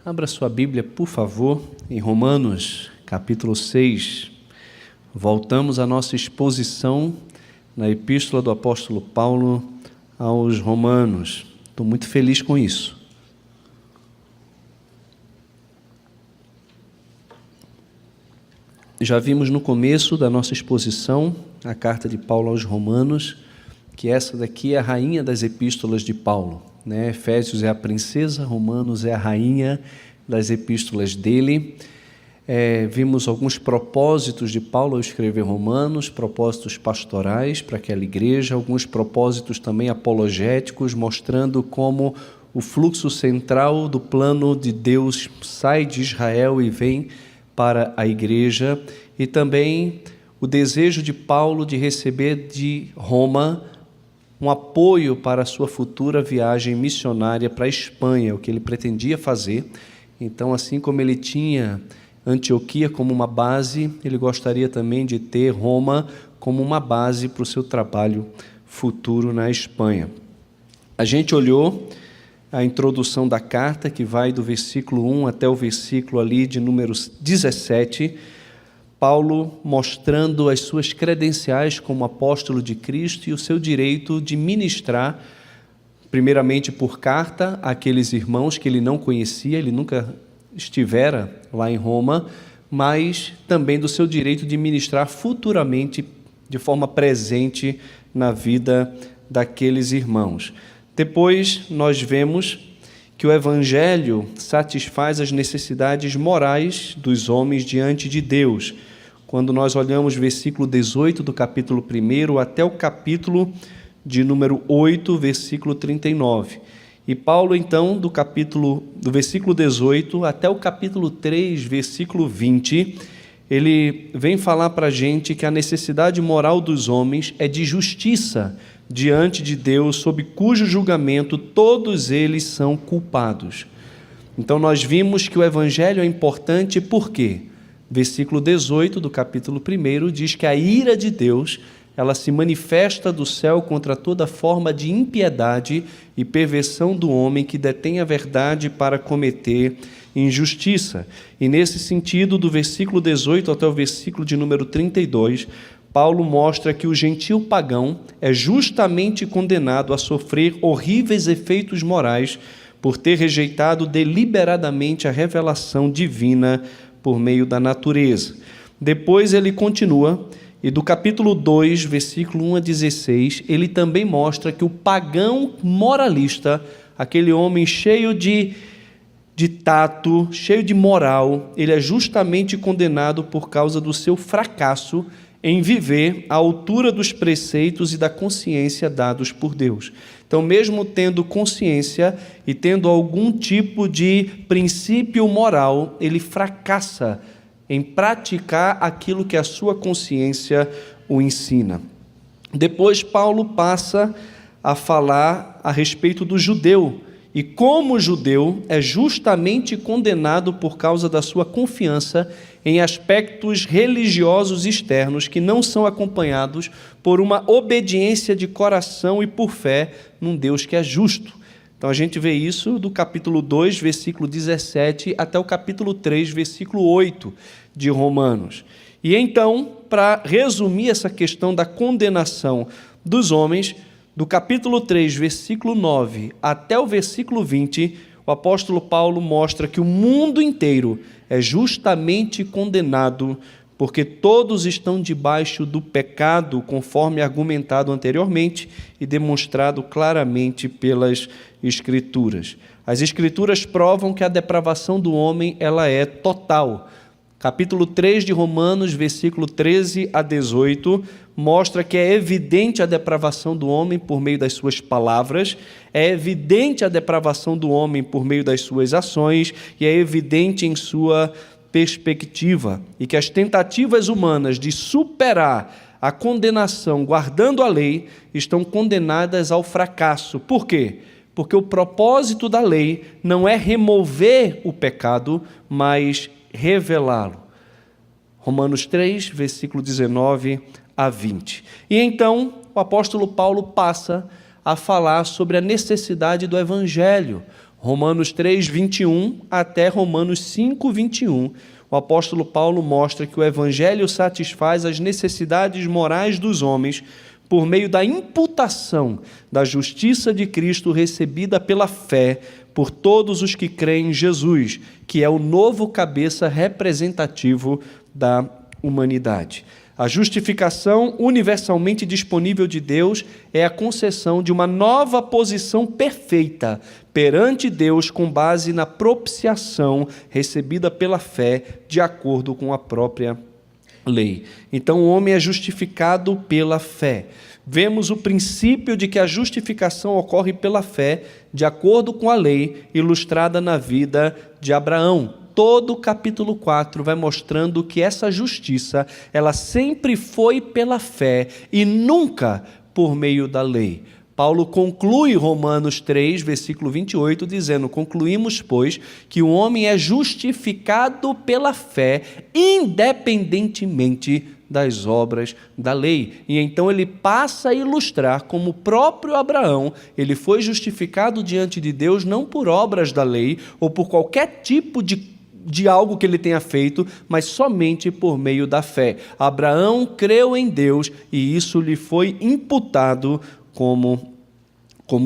Abra sua Bíblia, por favor, em Romanos, capítulo 6. Voltamos à nossa exposição na Epístola do Apóstolo Paulo aos Romanos. Estou muito feliz com isso. Já vimos no começo da nossa exposição a carta de Paulo aos Romanos, que essa daqui é a rainha das epístolas de Paulo. Efésios é a princesa, Romanos é a rainha das epístolas dele. Vimos alguns propósitos de Paulo ao escrever Romanos, propósitos pastorais para aquela igreja, alguns propósitos também apologéticos, mostrando como o fluxo central do plano de Deus sai de Israel e vem para a igreja, e também o desejo de Paulo de receber de Roma um apoio para a sua futura viagem missionária para a Espanha, o que ele pretendia fazer. Então, assim como ele tinha Antioquia como uma base, ele gostaria também de ter Roma como uma base para o seu trabalho futuro na Espanha. A gente olhou a introdução da carta, que vai do versículo 1 até o versículo ali de número 17, Paulo mostrando as suas credenciais como apóstolo de Cristo e o seu direito de ministrar, primeiramente por carta, àqueles irmãos que ele não conhecia, ele nunca estivera lá em Roma, mas também do seu direito de ministrar futuramente, de forma presente na vida daqueles irmãos. Depois nós vemos que o Evangelho satisfaz as necessidades morais dos homens diante de Deus. Quando nós olhamos o versículo 18 do capítulo 1 até o capítulo de número 8, versículo 39. E Paulo, então, do versículo 18 até o capítulo 3, versículo 20, ele vem falar para a gente que a necessidade moral dos homens é de justiça diante de Deus, sob cujo julgamento todos eles são culpados. Então nós vimos que o Evangelho é importante por quê? Versículo 18 do capítulo 1 diz que a ira de Deus, ela se manifesta do céu contra toda forma de impiedade e perversão do homem que detém a verdade para cometer injustiça. E nesse sentido, do versículo 18 até o versículo de número 32, Paulo mostra que o gentio pagão é justamente condenado a sofrer horríveis efeitos morais por ter rejeitado deliberadamente a revelação divina por meio da natureza. Depois ele continua, e do capítulo 2, versículo 1 a 16, ele também mostra que o pagão moralista, aquele homem cheio de tato, cheio de moral, ele é justamente condenado por causa do seu fracasso em viver à altura dos preceitos e da consciência dados por Deus. Então, mesmo tendo consciência e tendo algum tipo de princípio moral, ele fracassa em praticar aquilo que a sua consciência o ensina. Depois, Paulo passa a falar a respeito do judeu, e como o judeu é justamente condenado por causa da sua confiança em aspectos religiosos externos que não são acompanhados por uma obediência de coração e por fé num Deus que é justo. Então a gente vê isso do capítulo 2, versículo 17, até o capítulo 3, versículo 8 de Romanos. E então, para resumir essa questão da condenação dos homens, do capítulo 3, versículo 9 até o versículo 20, o apóstolo Paulo mostra que o mundo inteiro é justamente condenado porque todos estão debaixo do pecado, conforme argumentado anteriormente e demonstrado claramente pelas Escrituras. As Escrituras provam que a depravação do homem ela é total. Capítulo 3 de Romanos, versículo 13 a 18, mostra que é evidente a depravação do homem por meio das suas palavras, é evidente a depravação do homem por meio das suas ações e é evidente em sua perspectiva, e que as tentativas humanas de superar a condenação guardando a lei estão condenadas ao fracasso. Por quê? Porque o propósito da lei não é remover o pecado, mas revelá-lo. Romanos 3, versículo 19 a 20. E então o apóstolo Paulo passa a falar sobre a necessidade do Evangelho. Romanos 3, 21 até Romanos 5, 21, o apóstolo Paulo mostra que o Evangelho satisfaz as necessidades morais dos homens por meio da imputação da justiça de Cristo recebida pela fé por todos os que creem em Jesus, que é o novo cabeça representativo da humanidade. A justificação universalmente disponível de Deus é a concessão de uma nova posição perfeita perante Deus com base na propiciação recebida pela fé de acordo com a própria lei. Então o homem é justificado pela fé. Vemos o princípio de que a justificação ocorre pela fé de acordo com a lei ilustrada na vida de Abraão. Todo o capítulo 4 vai mostrando que essa justiça, ela sempre foi pela fé e nunca por meio da lei. Paulo conclui Romanos 3, versículo 28, dizendo: concluímos, pois, que o homem é justificado pela fé, independentemente das obras da lei. E então ele passa a ilustrar como o próprio Abraão, ele foi justificado diante de Deus não por obras da lei ou por qualquer tipo de algo que ele tenha feito, mas somente por meio da fé. Abraão creu em Deus e isso lhe foi imputado como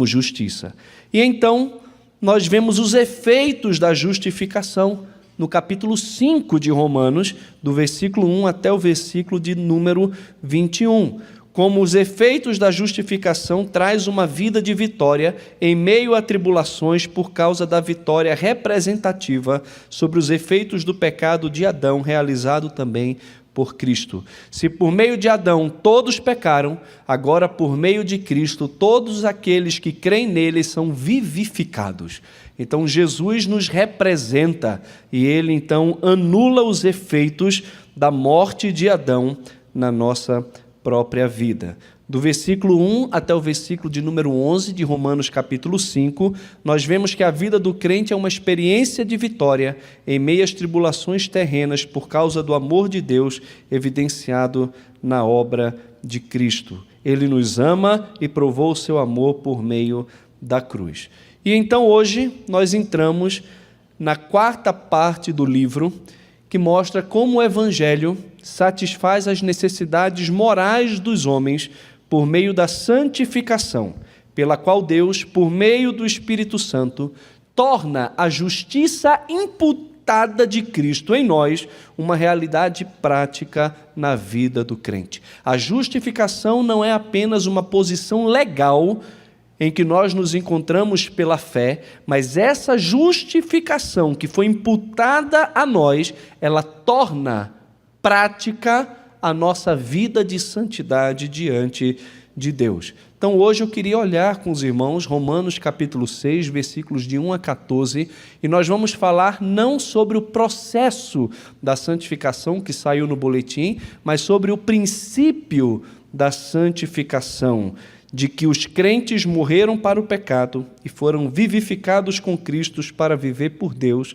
justiça. E então nós vemos os efeitos da justificação no capítulo 5 de Romanos, do versículo 1 até o versículo de número 21. Como os efeitos da justificação traz uma vida de vitória em meio a tribulações por causa da vitória representativa sobre os efeitos do pecado de Adão, realizado também por Cristo. Se por meio de Adão todos pecaram, agora por meio de Cristo todos aqueles que creem nele são vivificados. Então Jesus nos representa e ele então anula os efeitos da morte de Adão na nossa própria vida. Do versículo 1 até o versículo de número 11 de Romanos capítulo 5, nós vemos que a vida do crente é uma experiência de vitória em meio às tribulações terrenas por causa do amor de Deus evidenciado na obra de Cristo. Ele nos ama e provou o seu amor por meio da cruz. E então hoje nós entramos na quarta parte do livro, que mostra como o Evangelho satisfaz as necessidades morais dos homens por meio da santificação, pela qual Deus, por meio do Espírito Santo, torna a justiça imputada de Cristo em nós uma realidade prática na vida do crente. A justificação não é apenas uma posição legal em que nós nos encontramos pela fé, mas essa justificação que foi imputada a nós, ela torna prática a nossa vida de santidade diante de Deus. Então hoje eu queria olhar com os irmãos Romanos capítulo 6, versículos de 1 a 14, e nós vamos falar não sobre o processo da santificação que saiu no boletim, mas sobre o princípio da santificação, de que os crentes morreram para o pecado e foram vivificados com Cristo para viver por Deus,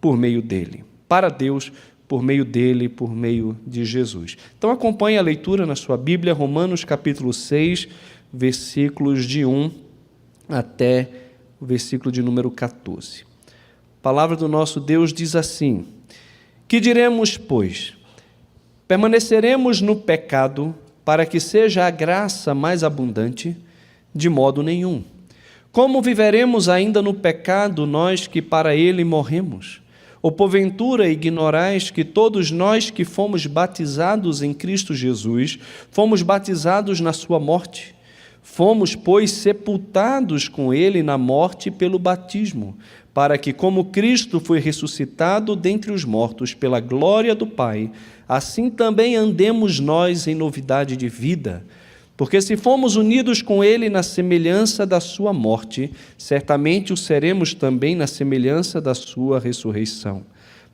por meio dele. Para Deus, por meio dele, por meio de Jesus. Então acompanhe a leitura na sua Bíblia, Romanos capítulo 6, versículos de 1 até o versículo de número 14. A palavra do nosso Deus diz assim: que diremos, pois? Permaneceremos no pecado para que seja a graça mais abundante? De modo nenhum. Como viveremos ainda no pecado, nós que para ele morremos? Ou porventura ignorais que todos nós que fomos batizados em Cristo Jesus, fomos batizados na sua morte? Fomos, pois, sepultados com ele na morte pelo batismo, para que, como Cristo foi ressuscitado dentre os mortos pela glória do Pai, assim também andemos nós em novidade de vida. Porque se fomos unidos com ele na semelhança da sua morte, certamente o seremos também na semelhança da sua ressurreição.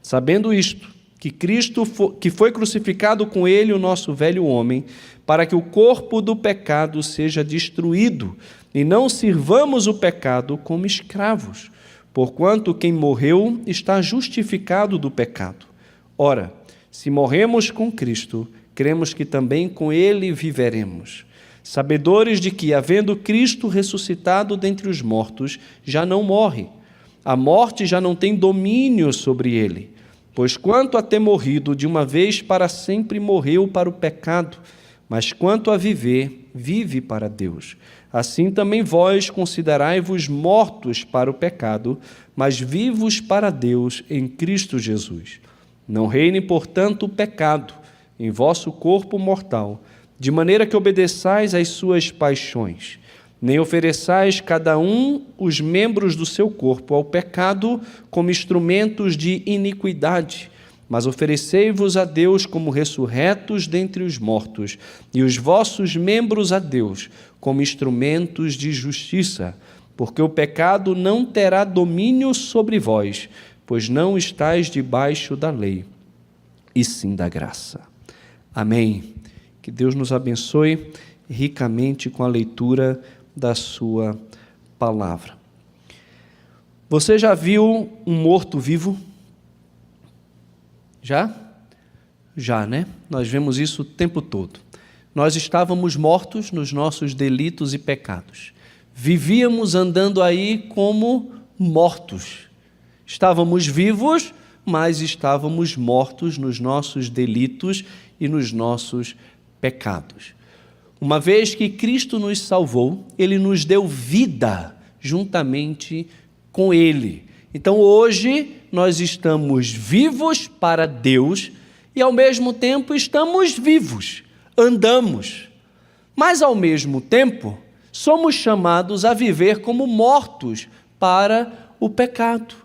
Sabendo isto, que Cristo que foi crucificado com ele o nosso velho homem, para que o corpo do pecado seja destruído, e não sirvamos o pecado como escravos, porquanto quem morreu está justificado do pecado. Ora, se morremos com Cristo, cremos que também com ele viveremos, sabedores de que, havendo Cristo ressuscitado dentre os mortos, já não morre. A morte já não tem domínio sobre ele, pois quanto a ter morrido, de uma vez para sempre morreu para o pecado, mas quanto a viver, vive para Deus. Assim também vós considerai-vos mortos para o pecado, mas vivos para Deus em Cristo Jesus. Não reine, portanto, o pecado em vosso corpo mortal, de maneira que obedeçais às suas paixões. Nem ofereçais cada um os membros do seu corpo ao pecado como instrumentos de iniquidade, mas oferecei-vos a Deus como ressurretos dentre os mortos, e os vossos membros a Deus como instrumentos de justiça, porque o pecado não terá domínio sobre vós, pois não estáis debaixo da lei, e sim da graça. Amém. Que Deus nos abençoe ricamente com a leitura da sua palavra. Você já viu um morto-vivo? Já? Já, né? Nós vemos isso o tempo todo. Nós estávamos mortos nos nossos delitos e pecados. Vivíamos andando aí como mortos. Estávamos vivos, mas estávamos mortos nos nossos delitos e nos nossos pecados. Uma vez que Cristo nos salvou, Ele nos deu vida juntamente com Ele. Então hoje nós estamos vivos para Deus e ao mesmo tempo estamos vivos, andamos. Mas ao mesmo tempo somos chamados a viver como mortos para o pecado.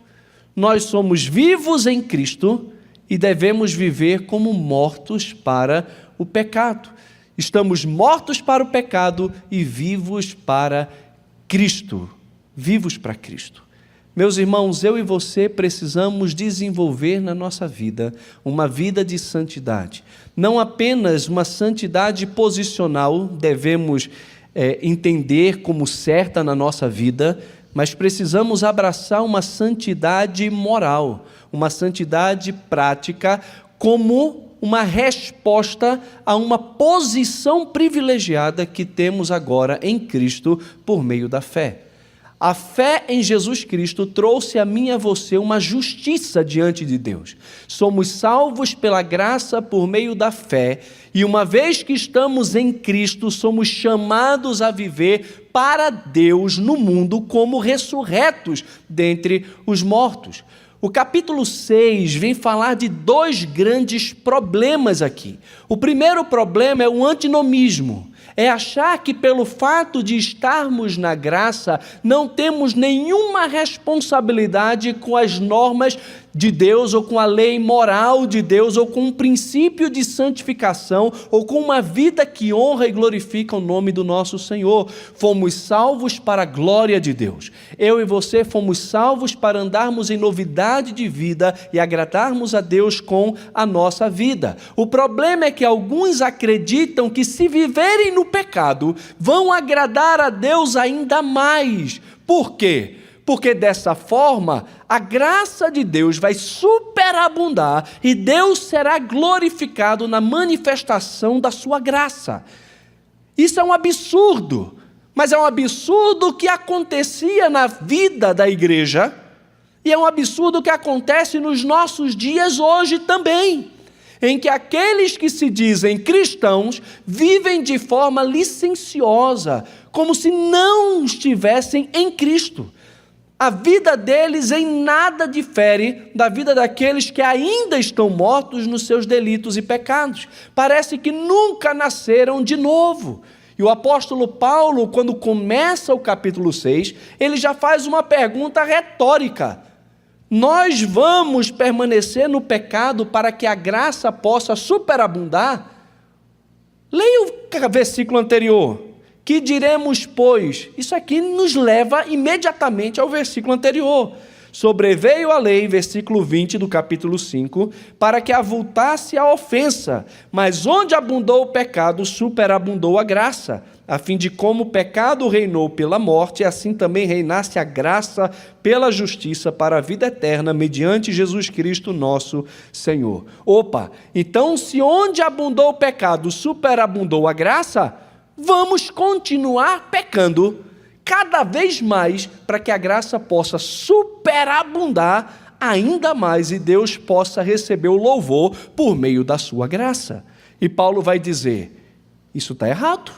Nós somos vivos em Cristo e devemos viver como mortos para o pecado. Estamos mortos para o pecado e vivos para Cristo. Vivos para Cristo. Meus irmãos, eu e você precisamos desenvolver na nossa vida uma vida de santidade. Não apenas uma santidade posicional devemos entender como certa na nossa vida, mas precisamos abraçar uma santidade moral, uma santidade prática como uma resposta a uma posição privilegiada que temos agora em Cristo por meio da fé. A fé em Jesus Cristo trouxe a mim e a você uma justiça diante de Deus. Somos salvos pela graça por meio da fé e uma vez que estamos em Cristo, somos chamados a viver para Deus no mundo como ressurretos dentre os mortos. O capítulo 6 vem falar de dois grandes problemas aqui. O primeiro problema é o antinomismo. É achar que pelo fato de estarmos na graça, não temos nenhuma responsabilidade com as normas de Deus, ou com a lei moral de Deus, ou com um princípio de santificação, ou com uma vida que honra e glorifica o nome do nosso Senhor. Fomos salvos para a glória de Deus. Eu e você fomos salvos para andarmos em novidade de vida e agradarmos a Deus com a nossa vida. O problema é que alguns acreditam que se viverem no pecado, vão agradar a Deus ainda mais. Por quê? Porque dessa forma, a graça de Deus vai superabundar e Deus será glorificado na manifestação da sua graça. Isso é um absurdo, mas é um absurdo que acontecia na vida da igreja e é um absurdo que acontece nos nossos dias hoje também, em que aqueles que se dizem cristãos vivem de forma licenciosa, como se não estivessem em Cristo. A vida deles em nada difere da vida daqueles que ainda estão mortos nos seus delitos e pecados. Parece que nunca nasceram de novo. E o apóstolo Paulo, quando começa o capítulo 6, ele já faz uma pergunta retórica. Nós vamos permanecer no pecado para que a graça possa superabundar? Leia o versículo anterior. Que diremos, pois? Isso aqui nos leva imediatamente ao versículo anterior. Sobreveio a lei, versículo 20 do capítulo 5, para que avultasse a ofensa, mas onde abundou o pecado, superabundou a graça, a fim de como o pecado reinou pela morte, assim também reinasse a graça pela justiça para a vida eterna, mediante Jesus Cristo nosso Senhor. Opa, então se onde abundou o pecado, superabundou a graça, vamos continuar pecando. cada vez mais para que a graça possa superabundar ainda mais e Deus possa receber o louvor por meio da sua graça. E Paulo vai dizer, isso está errado.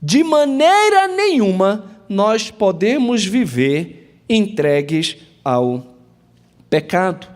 De maneira nenhuma nós podemos viver entregues ao pecado.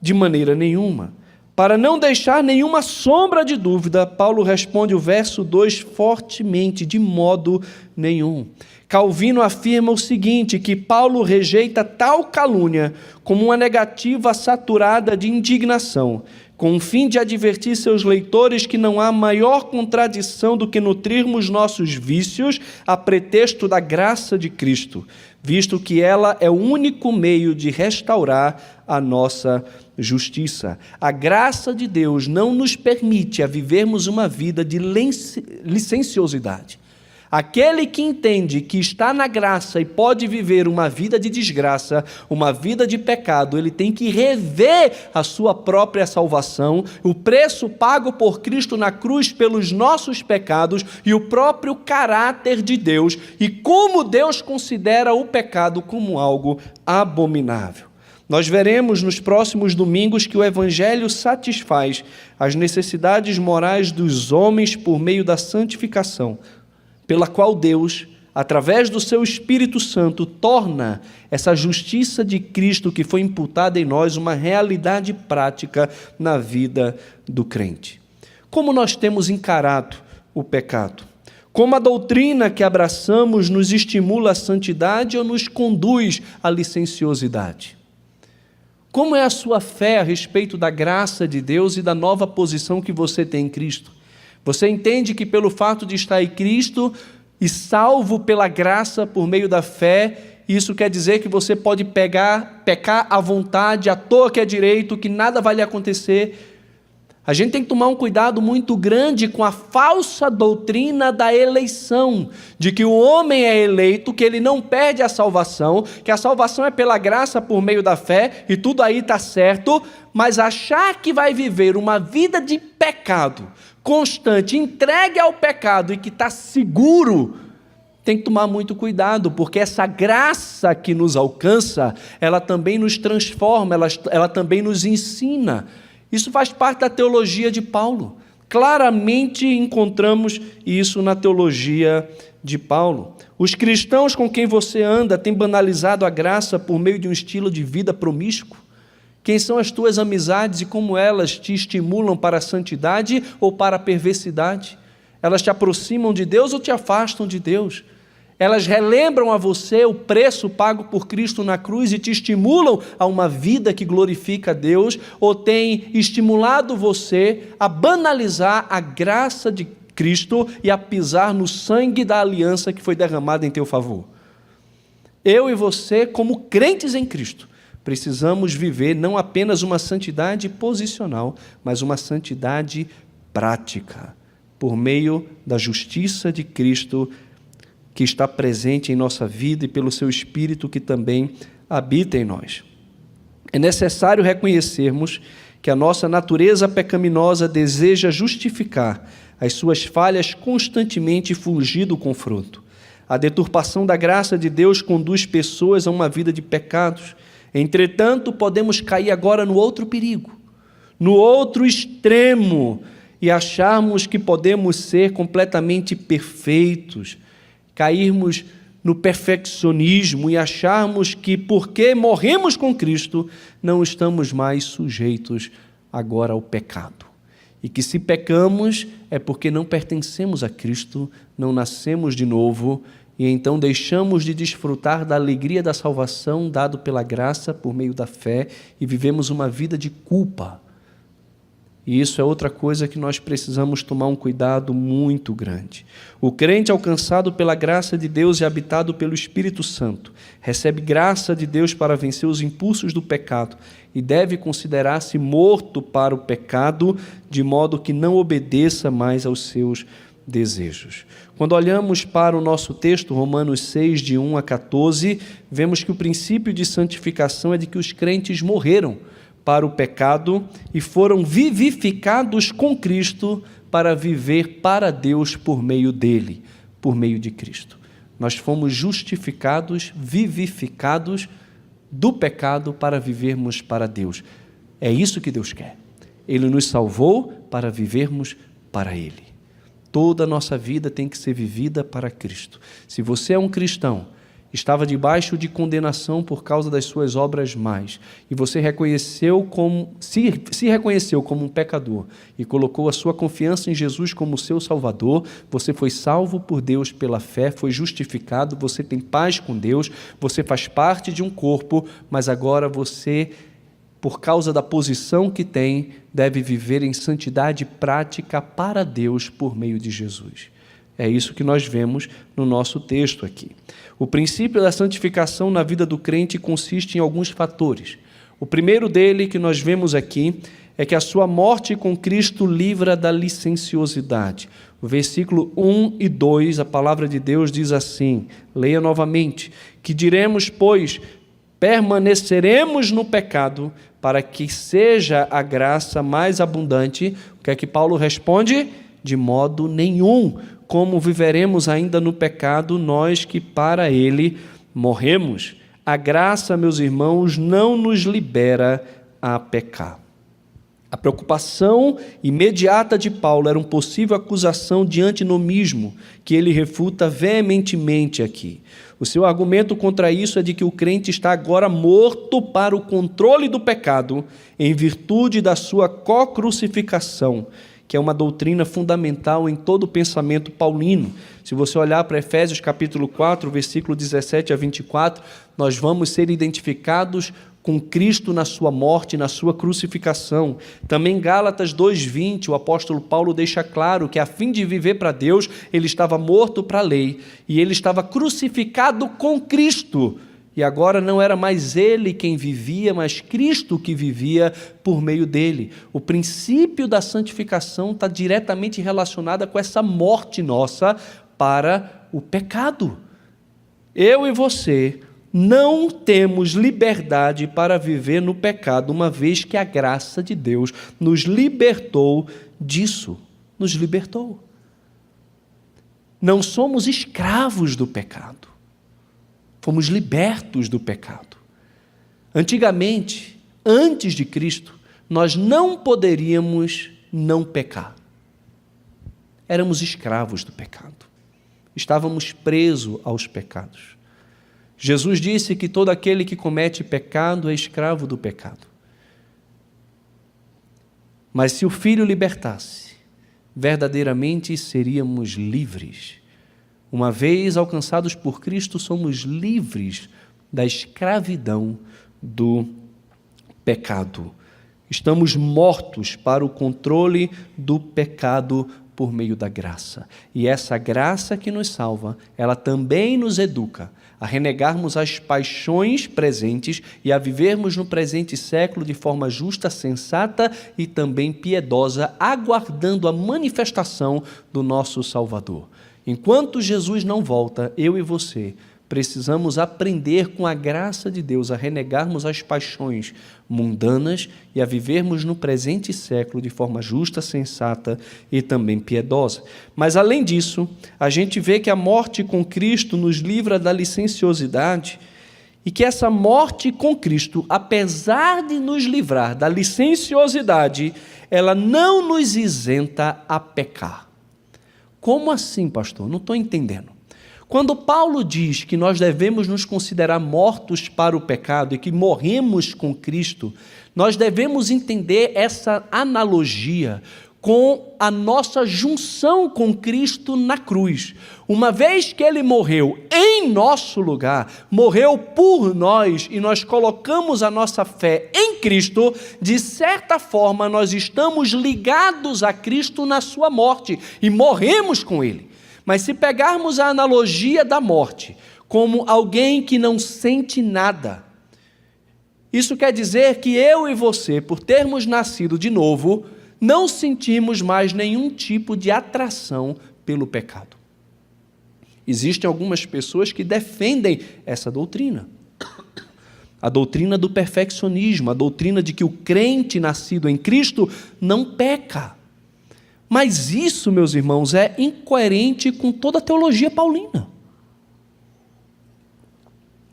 De maneira nenhuma. Para não deixar nenhuma sombra de dúvida, Paulo responde o verso 2 fortemente, de modo nenhum. Calvino afirma o seguinte, que Paulo rejeita tal calúnia como uma negativa saturada de indignação, com o fim de advertir seus leitores que não há maior contradição do que nutrirmos nossos vícios a pretexto da graça de Cristo, visto que ela é o único meio de restaurar a nossa justiça. A graça de Deus não nos permite a vivermos uma vida de licenciosidade. Aquele que entende que está na graça e pode viver uma vida de desgraça, uma vida de pecado, ele tem que rever a sua própria salvação, o preço pago por Cristo na cruz pelos nossos pecados e o próprio caráter de Deus e como Deus considera o pecado como algo abominável. Nós veremos nos próximos domingos que o Evangelho satisfaz as necessidades morais dos homens por meio da santificação, pela qual Deus, através do seu Espírito Santo, torna essa justiça de Cristo que foi imputada em nós uma realidade prática na vida do crente. Como nós temos encarado o pecado? Como a doutrina que abraçamos nos estimula à santidade ou nos conduz à licenciosidade? Como é a sua fé a respeito da graça de Deus e da nova posição que você tem em Cristo? Você entende que pelo fato de estar em Cristo e salvo pela graça por meio da fé, isso quer dizer que você pode pecar à vontade, à toa que é direito, que nada vai lhe acontecer? A gente tem que tomar um cuidado muito grande com a falsa doutrina da eleição, de que o homem é eleito, que ele não perde a salvação, que a salvação é pela graça por meio da fé, e tudo aí está certo, mas achar que vai viver uma vida de pecado, constante, entregue ao pecado e que está seguro, tem que tomar muito cuidado, porque essa graça que nos alcança, ela também nos transforma, ela também nos ensina. Isso faz parte da teologia de Paulo. Claramente encontramos isso na teologia de Paulo. Os cristãos com quem você anda têm banalizado a graça por meio de um estilo de vida promíscuo. Quem são as tuas amizades e como elas te estimulam para a santidade ou para a perversidade? Elas te aproximam de Deus ou te afastam de Deus? Elas relembram a você o preço pago por Cristo na cruz e te estimulam a uma vida que glorifica a Deus, ou têm estimulado você a banalizar a graça de Cristo e a pisar no sangue da aliança que foi derramada em teu favor? Eu e você, como crentes em Cristo, precisamos viver não apenas uma santidade posicional, mas uma santidade prática, por meio da justiça de Cristo que está presente em nossa vida e pelo seu Espírito que também habita em nós. É necessário reconhecermos que a nossa natureza pecaminosa deseja justificar as suas falhas constantemente e fugir do confronto. A deturpação da graça de Deus conduz pessoas a uma vida de pecados. Entretanto, podemos cair agora no outro perigo, no outro extremo, e acharmos que podemos ser completamente perfeitos, cairmos no perfeccionismo e acharmos que porque morremos com Cristo, não estamos mais sujeitos agora ao pecado. E que se pecamos é porque não pertencemos a Cristo, não nascemos de novo, e então deixamos de desfrutar da alegria da salvação dado pela graça por meio da fé e vivemos uma vida de culpa. E isso é outra coisa que nós precisamos tomar um cuidado muito grande. O crente alcançado pela graça de Deus e habitado pelo Espírito Santo recebe graça de Deus para vencer os impulsos do pecado e deve considerar-se morto para o pecado, de modo que não obedeça mais aos seus desejos. Quando olhamos para o nosso texto, Romanos 6, de 1 a 14, vemos que o princípio de santificação é de que os crentes morreram para o pecado e foram vivificados com Cristo para viver para Deus por meio dele, por meio de Cristo. Nós fomos justificados, vivificados do pecado para vivermos para Deus. É isso que Deus quer. Ele nos salvou para vivermos para Ele. Toda a nossa vida tem que ser vivida para Cristo. Se você é um cristão, estava debaixo de condenação por causa das suas obras más, e você se reconheceu como um pecador e colocou a sua confiança em Jesus como seu Salvador, você foi salvo por Deus pela fé, foi justificado, você tem paz com Deus, você faz parte de um corpo, mas agora você, por causa da posição que tem, deve viver em santidade prática para Deus por meio de Jesus. É isso que nós vemos no nosso texto aqui. O princípio da santificação na vida do crente consiste em alguns fatores. O primeiro dele que nós vemos aqui é que a sua morte com Cristo livra da licenciosidade. O versículo 1 e 2, a palavra de Deus diz assim, leia novamente, que diremos, pois, permaneceremos no pecado para que seja a graça mais abundante. O que é que Paulo responde? De modo nenhum. Como viveremos ainda no pecado, nós que para ele morremos? A graça, meus irmãos, não nos libera a pecar. A preocupação imediata de Paulo era uma possível acusação de antinomismo, que ele refuta veementemente aqui. O seu argumento contra isso é de que o crente está agora morto para o controle do pecado, em virtude da sua co-crucificação, que é uma doutrina fundamental em todo o pensamento paulino. Se você olhar para Efésios capítulo 4, versículo 17 a 24, nós vamos ser identificados com Cristo na sua morte, na sua crucificação. Também Gálatas 2:20, o apóstolo Paulo deixa claro que a fim de viver para Deus, ele estava morto para a lei, e ele estava crucificado com Cristo. E agora não era mais ele quem vivia, mas Cristo que vivia por meio dele. O princípio da santificação está diretamente relacionado com essa morte nossa para o pecado. Eu e você não temos liberdade para viver no pecado, uma vez que a graça de Deus nos libertou disso. Nos libertou. Não somos escravos do pecado. Fomos libertos do pecado. Antigamente, antes de Cristo, nós não poderíamos não pecar. Éramos escravos do pecado. Estávamos presos aos pecados. Jesus disse que todo aquele que comete pecado é escravo do pecado. Mas se o Filho libertasse, verdadeiramente seríamos livres. Uma vez alcançados por Cristo, somos livres da escravidão do pecado. Estamos mortos para o controle do pecado por meio da graça. E essa graça que nos salva, ela também nos educa a renegarmos as paixões presentes e a vivermos no presente século de forma justa, sensata e também piedosa, aguardando a manifestação do nosso Salvador. Enquanto Jesus não volta, eu e você precisamos aprender com a graça de Deus a renegarmos as paixões mundanas e a vivermos no presente século de forma justa, sensata e também piedosa. Mas, além disso, a gente vê que a morte com Cristo nos livra da licenciosidade e que essa morte com Cristo, apesar de nos livrar da licenciosidade, ela não nos isenta a pecar. Como assim, pastor? Não estou entendendo. Quando Paulo diz que nós devemos nos considerar mortos para o pecado e que morremos com Cristo, nós devemos entender essa analogia com a nossa junção com Cristo na cruz. Uma vez que Ele morreu em nosso lugar, morreu por nós e nós colocamos a nossa fé em Cristo, de certa forma nós estamos ligados a Cristo na sua morte e morremos com Ele. Mas se pegarmos a analogia da morte como alguém que não sente nada, isso quer dizer que eu e você, por termos nascido de novo, não sentimos mais nenhum tipo de atração pelo pecado. Existem algumas pessoas que defendem essa doutrina. A doutrina do perfeccionismo, a doutrina de que o crente nascido em Cristo não peca. Mas isso, meus irmãos, é incoerente com toda a teologia paulina.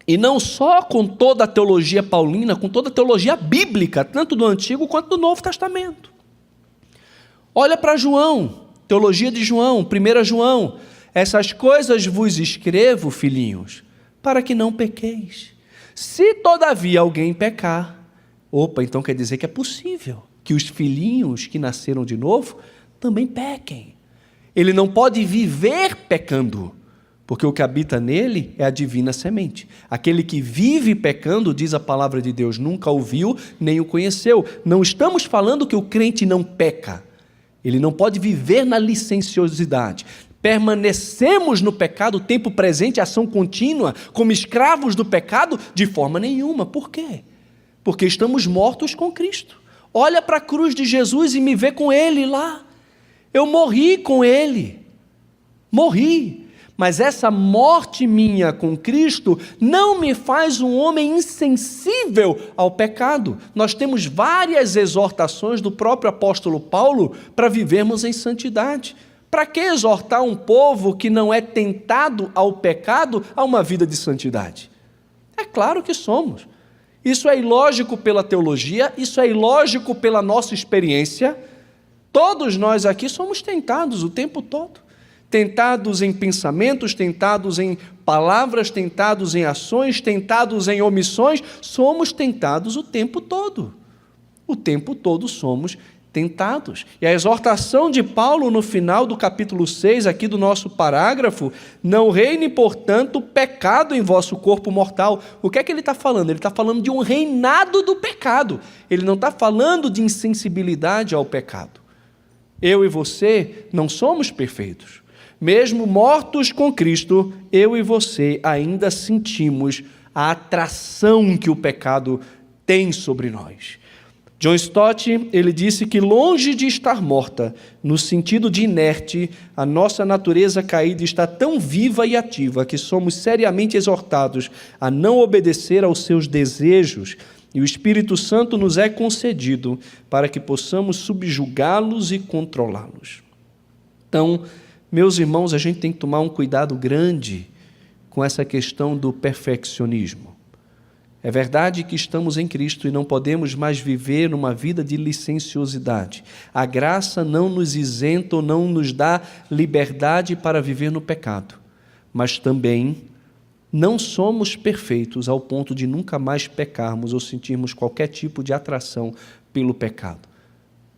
E não só com toda a teologia paulina, com toda a teologia bíblica, tanto do Antigo quanto do Novo Testamento. Olha para João, teologia de João, 1 João. Essas coisas vos escrevo, filhinhos, para que não pequeis. Se todavia alguém pecar, então quer dizer que é possível que os filhinhos que nasceram de novo também pequem. Ele não pode viver pecando, porque o que habita nele é a divina semente. Aquele que vive pecando, diz a palavra de Deus, nunca o viu, nem o conheceu. Não estamos falando que o crente não peca. Ele não pode viver na licenciosidade. Permanecemos no pecado, tempo presente, ação contínua, como escravos do pecado? De forma nenhuma. Por quê? Porque estamos mortos com Cristo. Olha para a cruz de Jesus e me vê com Ele lá. Eu morri com Ele. Morri. Mas essa morte minha com Cristo não me faz um homem insensível ao pecado. Nós temos várias exortações do próprio apóstolo Paulo para vivermos em santidade. Para que exortar um povo que não é tentado ao pecado a uma vida de santidade? É claro que somos. Isso é ilógico pela teologia, isso é ilógico pela nossa experiência. Todos nós aqui somos tentados o tempo todo. Tentados em pensamentos, tentados em palavras, tentados em ações, tentados em omissões, somos tentados o tempo todo. O tempo todo somos tentados. E a exortação de Paulo no final do capítulo 6, aqui do nosso parágrafo, não reine, portanto, pecado em vosso corpo mortal. O que é que ele está falando? Ele está falando de um reinado do pecado. Ele não está falando de insensibilidade ao pecado. Eu e você não somos perfeitos. Mesmo mortos com Cristo, eu e você ainda sentimos a atração que o pecado tem sobre nós. John Stott, ele disse que longe de estar morta, no sentido de inerte, a nossa natureza caída está tão viva e ativa que somos seriamente exortados a não obedecer aos seus desejos, e o Espírito Santo nos é concedido para que possamos subjugá-los e controlá-los. Então, meus irmãos, a gente tem que tomar um cuidado grande com essa questão do perfeccionismo. É verdade que estamos em Cristo e não podemos mais viver numa vida de licenciosidade. A graça não nos isenta ou não nos dá liberdade para viver no pecado. Mas também não somos perfeitos ao ponto de nunca mais pecarmos ou sentirmos qualquer tipo de atração pelo pecado.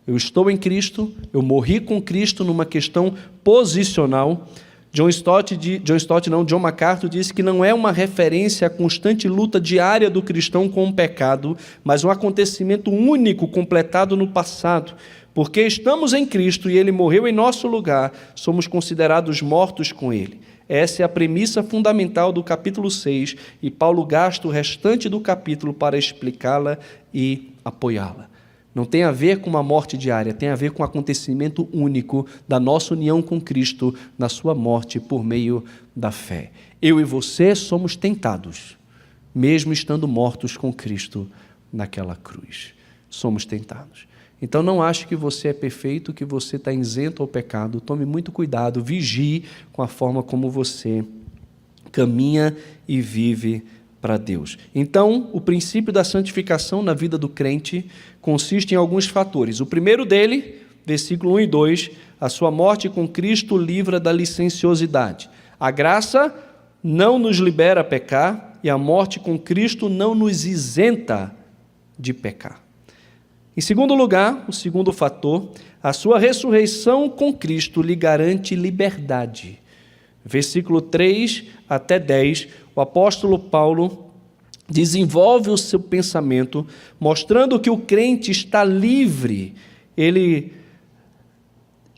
Eu estou em Cristo, eu morri com Cristo numa questão posicional. John MacArthur disse que não é uma referência à constante luta diária do cristão com o pecado, mas um acontecimento único completado no passado. Porque estamos em Cristo e Ele morreu em nosso lugar, somos considerados mortos com Ele. Essa é a premissa fundamental do capítulo 6 e Paulo gasta o restante do capítulo para explicá-la e apoiá-la. Não tem a ver com uma morte diária, tem a ver com um acontecimento único da nossa união com Cristo na sua morte por meio da fé. Eu e você somos tentados, mesmo estando mortos com Cristo naquela cruz. Somos tentados. Então não ache que você é perfeito, que você está isento ao pecado. Tome muito cuidado, vigie com a forma como você caminha e vive para Deus. Então, o princípio da santificação na vida do crente consiste em alguns fatores. O primeiro dele, versículo 1 e 2, a sua morte com Cristo livra da licenciosidade. A graça não nos libera a pecar e a morte com Cristo não nos isenta de pecar. Em segundo lugar, o segundo fator, a sua ressurreição com Cristo lhe garante liberdade. Versículo 3 até 10, o apóstolo Paulo desenvolve o seu pensamento, mostrando que o crente está livre, ele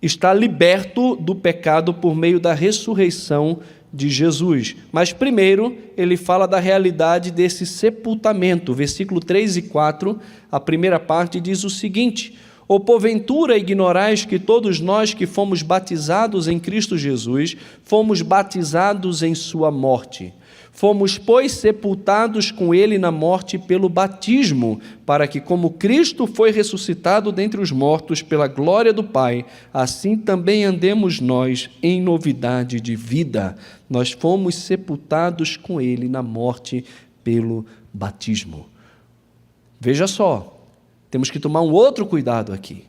está liberto do pecado por meio da ressurreição de Jesus. Mas primeiro, ele fala da realidade desse sepultamento. Versículo 3 e 4, a primeira parte diz o seguinte: ou porventura ignorais que todos nós que fomos batizados em Cristo Jesus, fomos batizados em sua morte? Fomos, pois, sepultados com ele na morte pelo batismo, para que, como Cristo foi ressuscitado dentre os mortos pela glória do Pai, assim também andemos nós em novidade de vida. Nós fomos sepultados com ele na morte pelo batismo. Veja só, temos que tomar um outro cuidado aqui.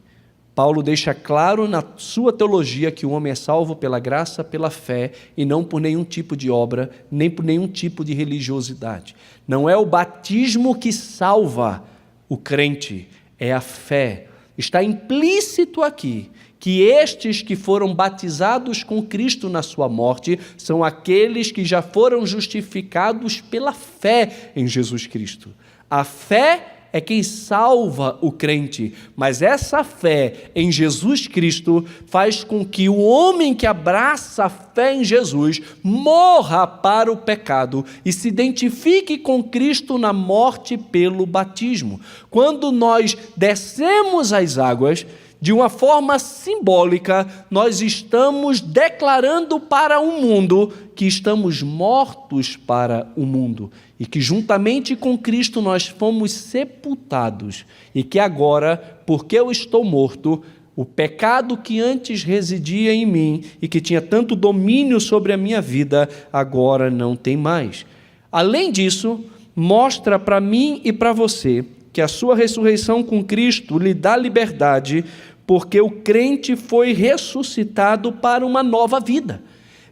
Paulo deixa claro na sua teologia que o homem é salvo pela graça, pela fé, e não por nenhum tipo de obra, nem por nenhum tipo de religiosidade. Não é o batismo que salva o crente, é a fé. Está implícito aqui que estes que foram batizados com Cristo na sua morte são aqueles que já foram justificados pela fé em Jesus Cristo. A fé é quem salva o crente, mas essa fé em Jesus Cristo faz com que o homem que abraça a fé em Jesus morra para o pecado e se identifique com Cristo na morte pelo batismo. Quando nós descemos as águas, de uma forma simbólica, nós estamos declarando para o mundo que estamos mortos para o mundo e que juntamente com Cristo nós fomos sepultados e que agora, porque eu estou morto, o pecado que antes residia em mim e que tinha tanto domínio sobre a minha vida, agora não tem mais. Além disso, mostra para mim e para você que a sua ressurreição com Cristo lhe dá liberdade, porque o crente foi ressuscitado para uma nova vida.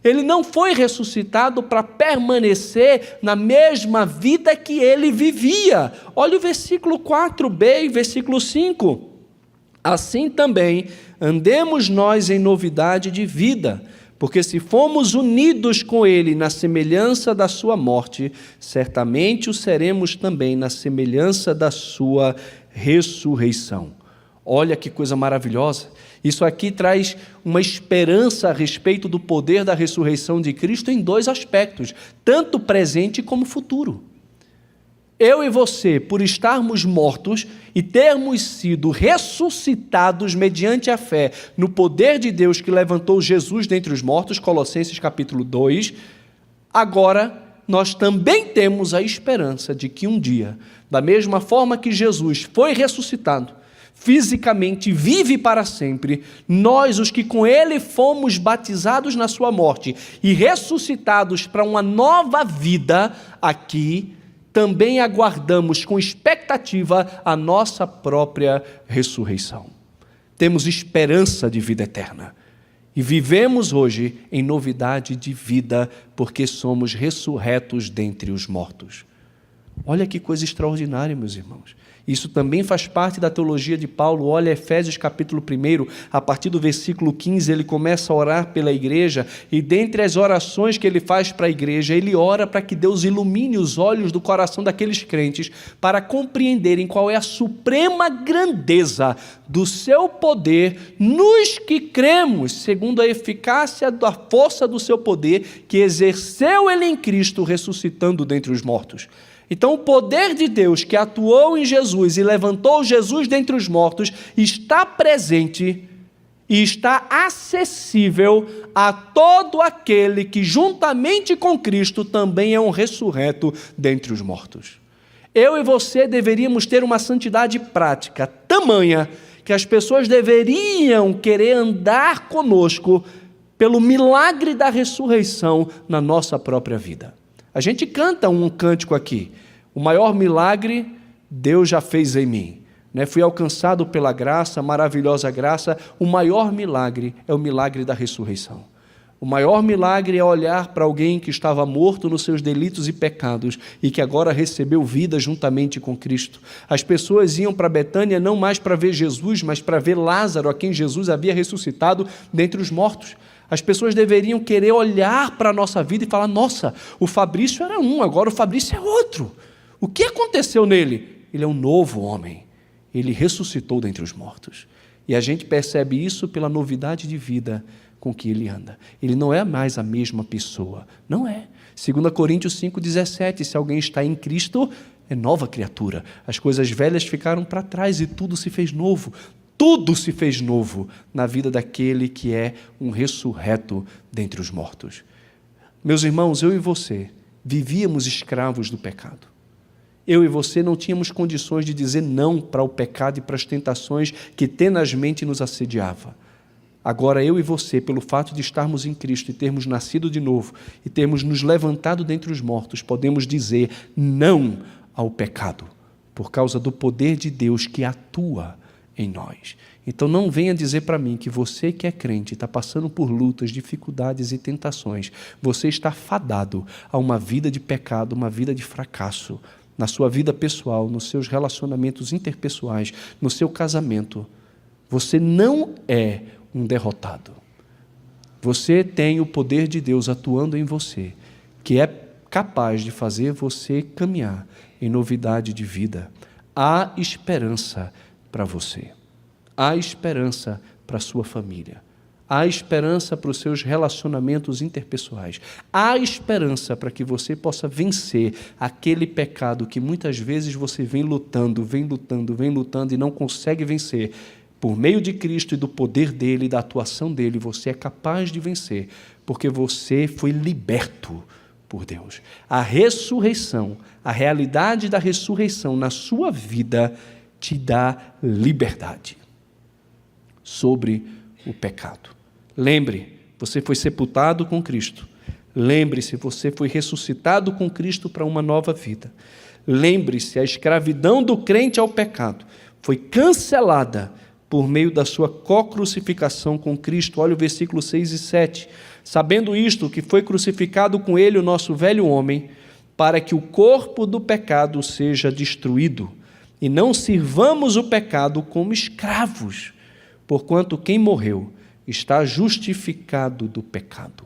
Ele não foi ressuscitado para permanecer na mesma vida que ele vivia. Olha o versículo 4b e versículo 5. Assim também andemos nós em novidade de vida, porque se fomos unidos com ele na semelhança da sua morte, certamente o seremos também na semelhança da sua ressurreição. Olha que coisa maravilhosa. Isso aqui traz uma esperança a respeito do poder da ressurreição de Cristo em dois aspectos, tanto presente como futuro. Eu e você, por estarmos mortos e termos sido ressuscitados mediante a fé no poder de Deus que levantou Jesus dentre os mortos, Colossenses capítulo 2, agora nós também temos a esperança de que um dia, da mesma forma que Jesus foi ressuscitado, fisicamente vive para sempre, nós, os que com ele fomos batizados na sua morte e ressuscitados para uma nova vida aqui, também aguardamos com expectativa a nossa própria ressurreição. Temos esperança de vida eterna e vivemos hoje em novidade de vida porque somos ressurretos dentre os mortos. Olha que coisa extraordinária, meus irmãos. Isso também faz parte da teologia de Paulo. Olha Efésios capítulo 1, a partir do versículo 15, ele começa a orar pela igreja, e dentre as orações que ele faz para a igreja, ele ora para que Deus ilumine os olhos do coração daqueles crentes, para compreenderem qual é a suprema grandeza do seu poder nos que cremos, segundo a eficácia da força do seu poder, que exerceu ele em Cristo, ressuscitando dentre os mortos. Então, o poder de Deus que atuou em Jesus e levantou Jesus dentre os mortos está presente e está acessível a todo aquele que, juntamente com Cristo, também é um ressurreto dentre os mortos. Eu e você deveríamos ter uma santidade prática tamanha que as pessoas deveriam querer andar conosco pelo milagre da ressurreição na nossa própria vida. A gente canta um cântico aqui, o maior milagre Deus já fez em mim. Fui alcançado pela graça, maravilhosa graça. O maior milagre é o milagre da ressurreição. O maior milagre é olhar para alguém que estava morto nos seus delitos e pecados e que agora recebeu vida juntamente com Cristo. As pessoas iam para Betânia não mais para ver Jesus, mas para ver Lázaro, a quem Jesus havia ressuscitado dentre os mortos. As pessoas deveriam querer olhar para a nossa vida e falar: nossa, o Fabrício era um, agora o Fabrício é outro. O que aconteceu nele? Ele é um novo homem. Ele ressuscitou dentre os mortos. E a gente percebe isso pela novidade de vida com que ele anda. Ele não é mais a mesma pessoa. Não é. 2 Coríntios 5,17, se alguém está em Cristo, é nova criatura. As coisas velhas ficaram para trás e tudo se fez novo. Tudo se fez novo na vida daquele que é um ressurreto dentre os mortos. Meus irmãos, eu e você vivíamos escravos do pecado. Eu e você não tínhamos condições de dizer não para o pecado e para as tentações que tenazmente nos assediava. Agora eu e você, pelo fato de estarmos em Cristo e termos nascido de novo e termos nos levantado dentre os mortos, podemos dizer não ao pecado, por causa do poder de Deus que atua em nós. Então não venha dizer para mim que você que é crente está passando por lutas, dificuldades e tentações, você está fadado a uma vida de pecado, uma vida de fracasso, na sua vida pessoal, nos seus relacionamentos interpessoais, no seu casamento. Você não é um derrotado. Você tem o poder de Deus atuando em você, que é capaz de fazer você caminhar em novidade de vida. Há esperança para você. Há esperança para a sua família. Há esperança para os seus relacionamentos interpessoais. Há esperança para que você possa vencer aquele pecado que muitas vezes você vem lutando e não consegue vencer. Por meio de Cristo e do poder dele, da atuação dele, você é capaz de vencer, porque você foi liberto por Deus. A ressurreição, a realidade da ressurreição na sua vida te dá liberdade sobre o pecado. Lembre, você foi sepultado com Cristo. Lembre-se, você foi ressuscitado com Cristo para uma nova vida. Lembre-se, a escravidão do crente ao pecado foi cancelada por meio da sua co-crucificação com Cristo. Olha o versículo 6 e 7. Sabendo isto, que foi crucificado com ele o nosso velho homem, para que o corpo do pecado seja destruído, e não sirvamos o pecado como escravos, porquanto quem morreu está justificado do pecado.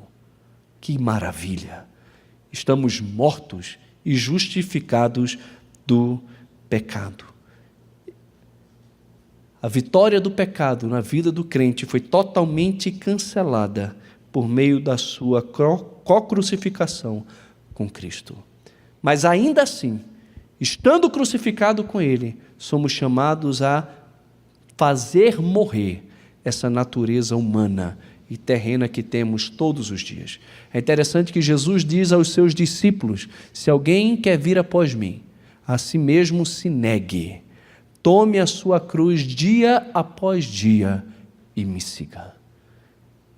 Que maravilha! Estamos mortos e justificados do pecado. A vitória do pecado na vida do crente foi totalmente cancelada por meio da sua co-crucificação com Cristo. Mas ainda assim, estando crucificado com Ele, somos chamados a fazer morrer essa natureza humana e terrena que temos todos os dias. É interessante que Jesus diz aos seus discípulos: se alguém quer vir após mim, a si mesmo se negue, tome a sua cruz dia após dia e me siga.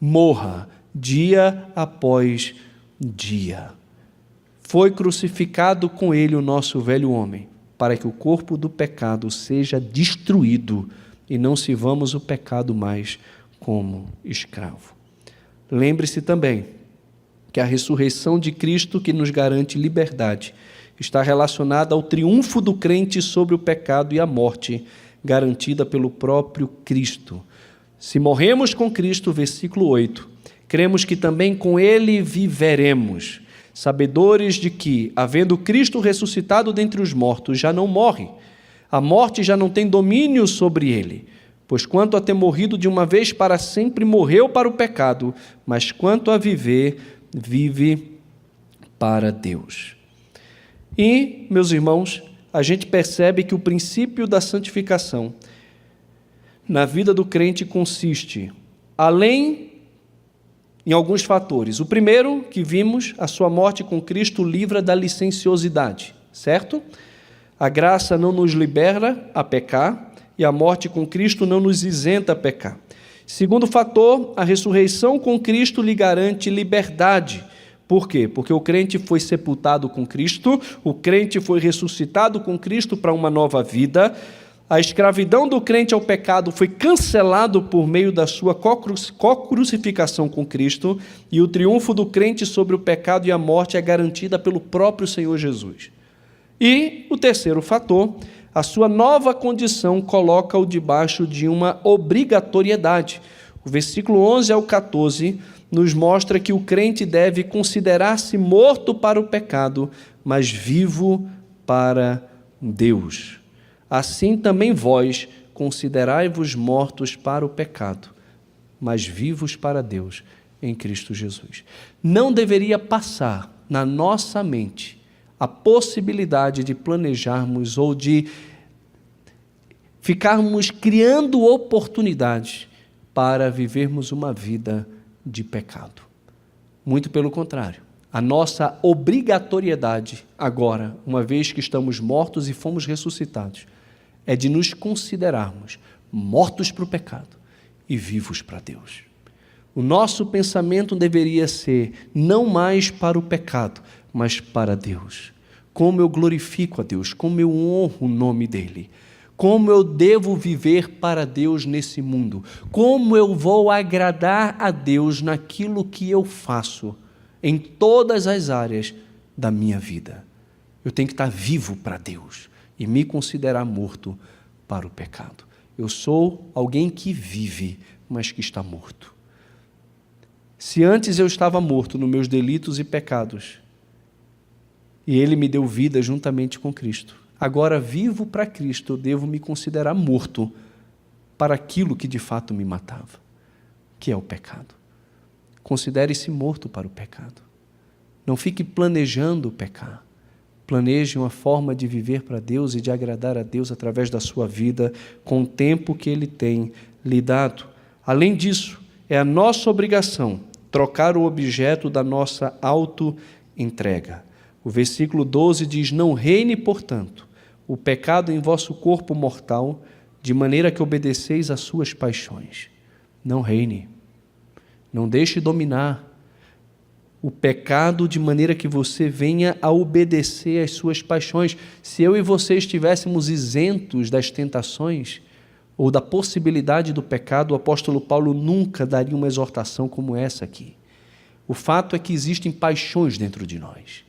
Morra dia após dia. Foi crucificado com ele o nosso velho homem, para que o corpo do pecado seja destruído e não sirvamos o pecado mais como escravo. Lembre-se também que a ressurreição de Cristo, que nos garante liberdade, está relacionada ao triunfo do crente sobre o pecado e a morte, garantida pelo próprio Cristo. Se morremos com Cristo, versículo 8, cremos que também com Ele viveremos, sabedores de que, havendo Cristo ressuscitado dentre os mortos, já não morre. A morte já não tem domínio sobre ele, pois quanto a ter morrido de uma vez para sempre, morreu para o pecado, mas quanto a viver, vive para Deus. E, meus irmãos, a gente percebe que o princípio da santificação na vida do crente consiste, em alguns fatores. O primeiro que vimos, a sua morte com Cristo livra da licenciosidade, certo? A graça não nos libera a pecar e a morte com Cristo não nos isenta a pecar. Segundo fator, a ressurreição com Cristo lhe garante liberdade. Por quê? Porque o crente foi sepultado com Cristo, o crente foi ressuscitado com Cristo para uma nova vida. A escravidão do crente ao pecado foi cancelado por meio da sua co-crucificação com Cristo, e o triunfo do crente sobre o pecado e a morte é garantida pelo próprio Senhor Jesus. E o terceiro fator, a sua nova condição coloca-o debaixo de uma obrigatoriedade. O versículo 11 ao 14 nos mostra que o crente deve considerar-se morto para o pecado, mas vivo para Deus. Assim também vós considerai-vos mortos para o pecado, mas vivos para Deus em Cristo Jesus. Não deveria passar na nossa mente a possibilidade de planejarmos ou de ficarmos criando oportunidades para vivermos uma vida de pecado. Muito pelo contrário, A nossa obrigatoriedade agora, uma vez que estamos mortos e fomos ressuscitados, é de nos considerarmos mortos para o pecado e vivos para Deus. O nosso pensamento deveria ser não mais para o pecado, mas para Deus. Como eu glorifico a Deus, como eu honro o nome dEle, como eu devo viver para Deus nesse mundo, como eu vou agradar a Deus naquilo que eu faço, em todas as áreas da minha vida. Eu tenho que estar vivo para Deus e me considerar morto para o pecado. Eu sou alguém que vive, mas que está morto. Se antes eu estava morto nos meus delitos e pecados, e Ele me deu vida juntamente com Cristo, agora vivo para Cristo, eu devo me considerar morto para aquilo que de fato me matava, que é o pecado. Considere-se morto para o pecado. Não fique planejando pecar. Planeje uma forma de viver para Deus e de agradar a Deus através da sua vida, com o tempo que Ele tem lhe dado. Além disso, é a nossa obrigação trocar o objeto da nossa auto-entrega. O versículo 12 diz: não reine, portanto, o pecado em vosso corpo mortal, de maneira que obedeceis às suas paixões. Não reine. Não deixe dominar o pecado de maneira que você venha a obedecer às suas paixões. Se eu e você estivéssemos isentos das tentações ou da possibilidade do pecado, o apóstolo Paulo nunca daria uma exortação como essa aqui. O fato é que existem paixões dentro de nós.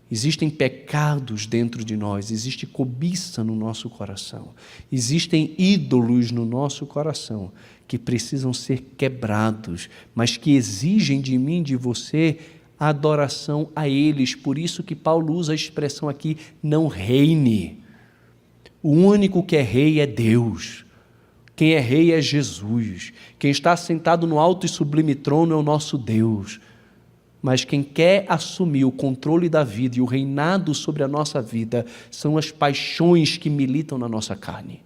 Existem pecados dentro de nós, existe cobiça no nosso coração, existem ídolos no nosso coração que precisam ser quebrados, mas que exigem de mim, de você, a adoração a eles. Por isso que Paulo usa a expressão aqui, não reine. O único que é rei é Deus. Quem é rei é Jesus. Quem está sentado no alto e sublime trono é o nosso Deus. Mas quem quer assumir o controle da vida e o reinado sobre a nossa vida são as paixões que militam na nossa carne.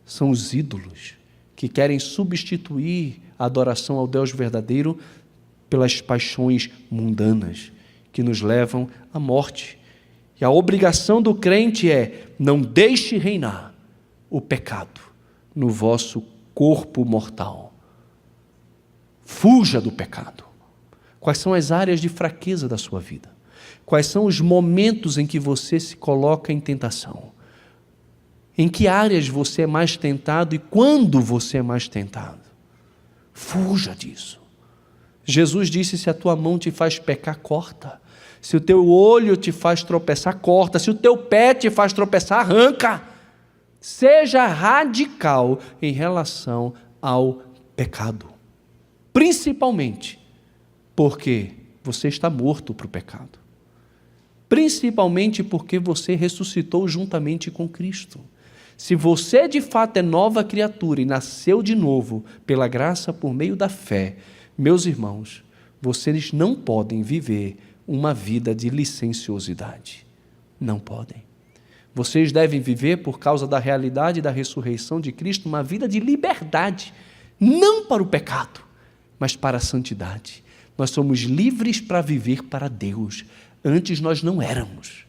São os ídolos que querem substituir a adoração ao Deus verdadeiro pelas paixões mundanas que nos levam à morte. E a obrigação do crente é: não deixe reinar o pecado no vosso corpo mortal. Fuja do pecado. Quais são as áreas de fraqueza da sua vida? Quais são os momentos em que você se coloca em tentação? Em que áreas você é mais tentado e quando você é mais tentado? Fuja disso. Jesus disse: se a tua mão te faz pecar, corta. Se o teu olho te faz tropeçar, corta. Se o teu pé te faz tropeçar, arranca. Seja radical em relação ao pecado. Principalmente porque você está morto para o pecado. Principalmente porque você ressuscitou juntamente com Cristo. Se você de fato é nova criatura e nasceu de novo pela graça por meio da fé, meus irmãos, vocês não podem viver uma vida de licenciosidade. Não podem. Vocês devem viver, por causa da realidade da ressurreição de Cristo, uma vida de liberdade, não para o pecado, mas para a santidade. Nós somos livres para viver para Deus. Antes nós não éramos.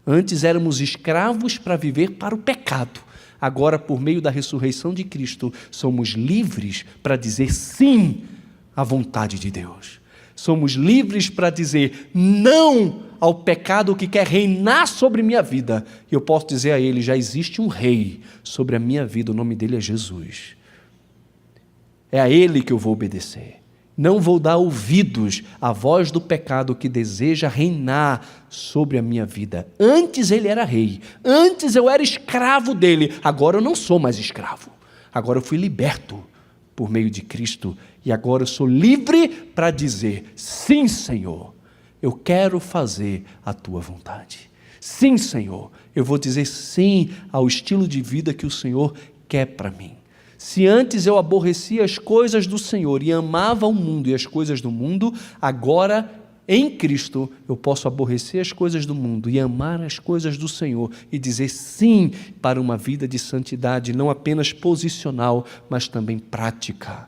Antes éramos escravos para viver para o pecado. Agora, por meio da ressurreição de Cristo, somos livres para dizer sim à vontade de Deus. Somos livres para dizer não ao pecado que quer reinar sobre minha vida. E eu posso dizer a Ele: já existe um rei sobre a minha vida, o nome dele é Jesus. É a Ele que eu vou obedecer. Não vou dar ouvidos à voz do pecado que deseja reinar sobre a minha vida. Antes ele era rei, antes eu era escravo dele, agora eu não sou mais escravo. Agora eu fui liberto por meio de Cristo e agora eu sou livre para dizer: sim, Senhor, eu quero fazer a tua vontade. Sim, Senhor, eu vou dizer sim ao estilo de vida que o Senhor quer para mim. Se antes eu aborrecia as coisas do Senhor e amava o mundo e as coisas do mundo, agora, em Cristo, eu posso aborrecer as coisas do mundo e amar as coisas do Senhor e dizer sim para uma vida de santidade, não apenas posicional, mas também prática.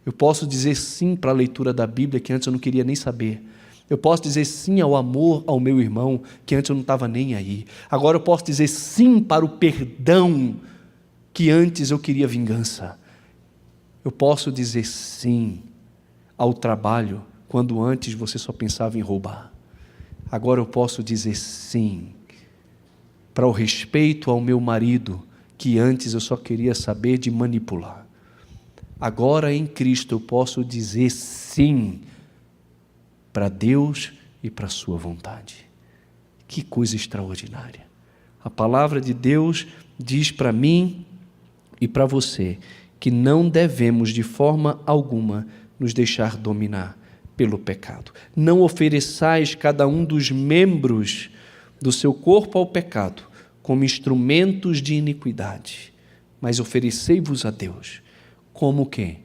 Eu posso dizer sim para a leitura da Bíblia, que antes eu não queria nem saber. Eu posso dizer sim ao amor ao meu irmão, que antes eu não estava nem aí. Agora eu posso dizer sim para o perdão, que antes eu queria vingança. Eu posso dizer sim ao trabalho, quando antes você só pensava em roubar. Agora eu posso dizer sim para o respeito ao meu marido, que antes eu só queria saber de manipular. Agora em Cristo eu posso dizer sim para Deus e para a sua vontade. Que coisa extraordinária. A palavra de Deus diz para mim e para você que não devemos de forma alguma nos deixar dominar pelo pecado. Não ofereçais cada um dos membros do seu corpo ao pecado como instrumentos de iniquidade, mas oferecei-vos a Deus como quê?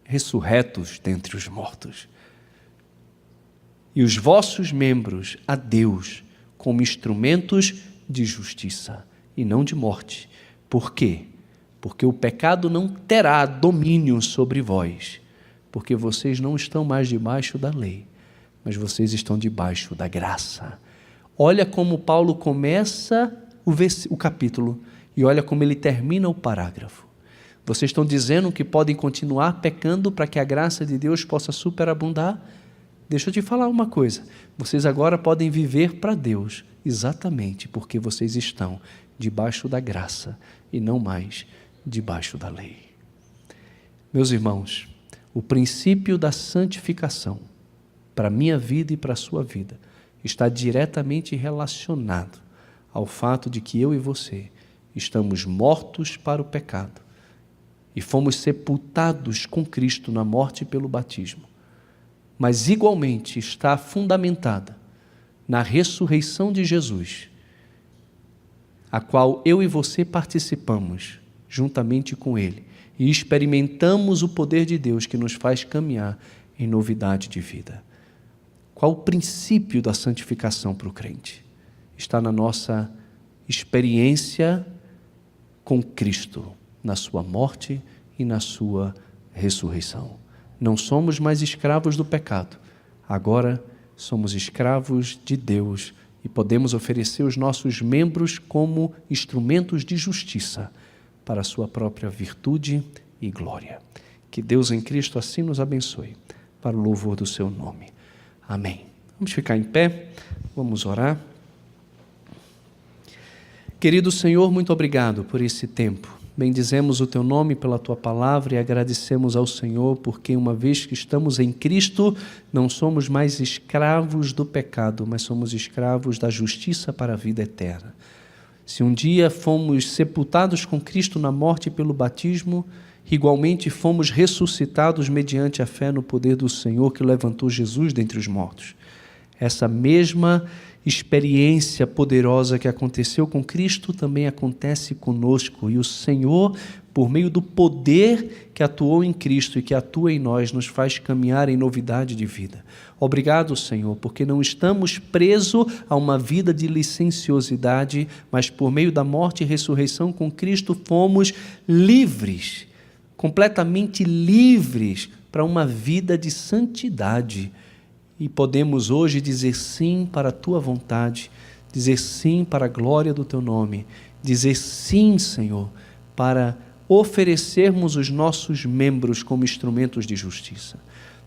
Ressurretos dentre os mortos. E os vossos membros a Deus como instrumentos de justiça e não de morte. Por quê? Porque o pecado não terá domínio sobre vós, porque vocês não estão mais debaixo da lei, mas vocês estão debaixo da graça. Olha como Paulo começa o capítulo e olha como ele termina o parágrafo. Vocês estão dizendo que podem continuar pecando para que a graça de Deus possa superabundar? Deixa eu te falar uma coisa, vocês agora podem viver para Deus, exatamente porque vocês estão debaixo da graça e não mais debaixo da lei. Meus irmãos, o princípio da santificação para a minha vida e para a sua vida está diretamente relacionado ao fato de que eu e você estamos mortos para o pecado e fomos sepultados com Cristo na morte pelo batismo, mas igualmente está fundamentada na ressurreição de Jesus, a qual eu e você participamos juntamente com Ele e experimentamos o poder de Deus que nos faz caminhar em novidade de vida. Qual o princípio da santificação para o crente? Está na nossa experiência com Cristo, na sua morte e na sua ressurreição. Não somos mais escravos do pecado, agora somos escravos de Deus e podemos oferecer os nossos membros como instrumentos de justiça para a sua própria virtude e glória. Que Deus em Cristo assim nos abençoe, para o louvor do seu nome. Amém. Vamos ficar em pé, vamos orar. Querido Senhor, muito obrigado por esse tempo. Bendizemos o Teu nome pela Tua palavra e agradecemos ao Senhor porque uma vez que estamos em Cristo, não somos mais escravos do pecado, mas somos escravos da justiça para a vida eterna. Se um dia fomos sepultados com Cristo na morte pelo batismo, igualmente fomos ressuscitados mediante a fé no poder do Senhor que levantou Jesus dentre os mortos. Essa mesma experiência poderosa que aconteceu com Cristo também acontece conosco, e o Senhor, por meio do poder que atuou em Cristo e que atua em nós, nos faz caminhar em novidade de vida. Obrigado, Senhor, porque não estamos presos a uma vida de licenciosidade, mas por meio da morte e ressurreição com Cristo fomos livres, completamente livres para uma vida de santidade. E podemos hoje dizer sim para a Tua vontade, dizer sim para a glória do Teu nome, dizer sim, Senhor, para oferecermos os nossos membros como instrumentos de justiça.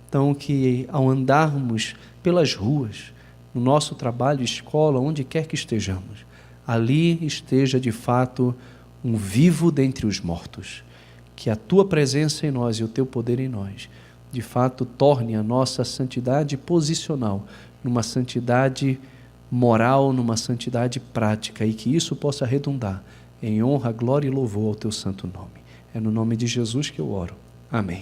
Então, que ao andarmos pelas ruas, no nosso trabalho, escola, onde quer que estejamos, ali esteja de fato um vivo dentre os mortos, que a Tua presença em nós e o Teu poder em nós de fato torne a nossa santidade posicional numa santidade moral, numa santidade prática, e que isso possa redundar em honra, glória e louvor ao Teu santo nome. É no nome de Jesus que eu oro. Amém.